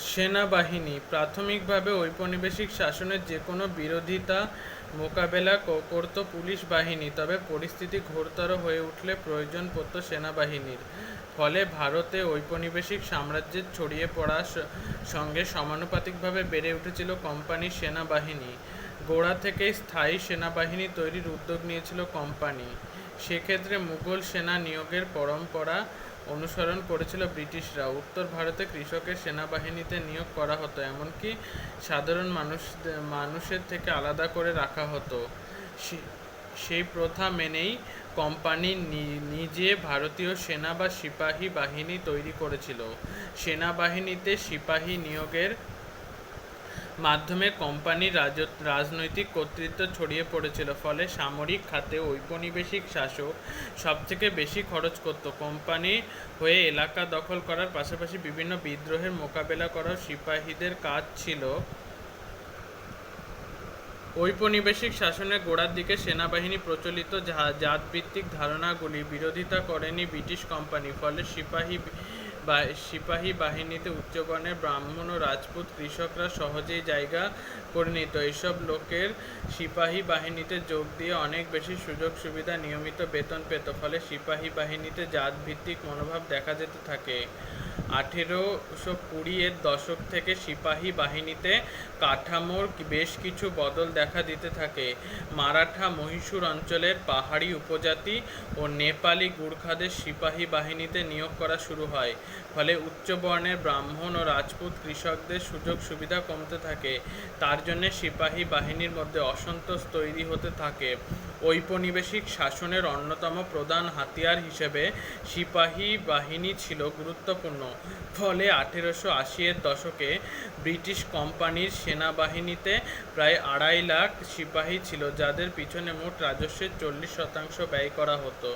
সেনাবাহিনী প্রাথমিকভাবে ঔপনিবেশিক শাসনের যে কোনো বিরোধিতা মোকাবেলা করত পুলিশ বাহিনী, তবে পরিস্থিতি ঘোরতর হয়ে উঠলে প্রয়োজন পড়ত সেনাবাহিনীর। ফলে ভারতে ঔপনিবেশিক সাম্রাজ্যের ছড়িয়ে পড়ার সঙ্গে সমানুপাতিকভাবে বেড়ে উঠেছিল কোম্পানির সেনাবাহিনী। গোড়া থেকেই স্থায়ী সেনাবাহিনী তৈরির উদ্যোগ নিয়েছিল কোম্পানি। সেক্ষেত্রে মুঘল সেনা নিয়োগের পরম্পরা অনুসরণ করেছিল ব্রিটিশরা। উত্তর ভারতে কৃষকের সেনাবাহিনীতে নিয়োগ করা হতো, এমনকি সাধারণ মানুষের থেকে আলাদা করে রাখা হতো। সেই প্রথা মেনেই কোম্পানি নিজে ভারতীয় সেনা বা সিপাহী বাহিনী তৈরি করেছিল। সেনাবাহিনীতে সিপাহী নিয়োগের মাধ্যমে কোম্পানির রাজনৈতিক কর্তৃত্ব ছড়িয়ে পড়েছিল। ফলে সামরিক খাতে ঔপনিবেশিক শাসক সবথেকে বেশি খরচ করত। কোম্পানি হয়ে এলাকা দখল করার পাশাপাশি বিভিন্ন বিদ্রোহের মোকাবেলা করাও সিপাহীদের কাজ ছিল। ঔপনিবেশিক শাসনের গোড়ার দিকে সেনাবাহিনী প্রচলিত জাতভিত্তিক ধারণাগুলি বিরোধিতা করেনি ব্রিটিশ কোম্পানি। ফলে সিপাহী বাহিনীতে উচ্চবর্ণের ব্রাহ্মণ ও রাজপুত কৃষকরা সহজেই জায়গা করে নিত। এসব লোকের সিপাহী বাহিনীতে যোগ দিয়ে অনেক বেশি সুযোগ সুবিধা, নিয়মিত বেতন পেত। ফলে সিপাহী বাহিনীতে জাতভিত্তিক মনোভাব দেখা যেতে থাকে। 1820-এর দশক থেকে সিপাহী বাহিনীতে কাঠামোর বেশ কিছু বদল দেখা দিতে থাকে। মারাঠা, মহীশূর অঞ্চলের পাহাড়ি উপজাতি ও নেপালি গুর্খাদের সিপাহী বাহিনীতে নিয়োগ করা শুরু হয়। ফলে উচ্চবর্ণের ব্রাহ্মণ ও রাজপুত কৃষকদের সুযোগ সুবিধা কমতে থাকে। তার জন্য সিপাহী বাহিনীর মধ্যে অসন্তোষ তৈরি হতে থাকে। ঔপনিবেশিক শাসনের অন্যতম প্রধান হাতিয়ার হিসেবে সিপাহী বাহিনী ছিল গুরুত্বপূর্ণ। ফলে 1880-এর দশকে ব্রিটিশ কোম্পানির সেনাবাহিনীতে প্রায় 2.5 লাখ সিপাহী ছিল, যাদের পিছনে মোট রাজস্বের 40% ব্যয় করা হতো।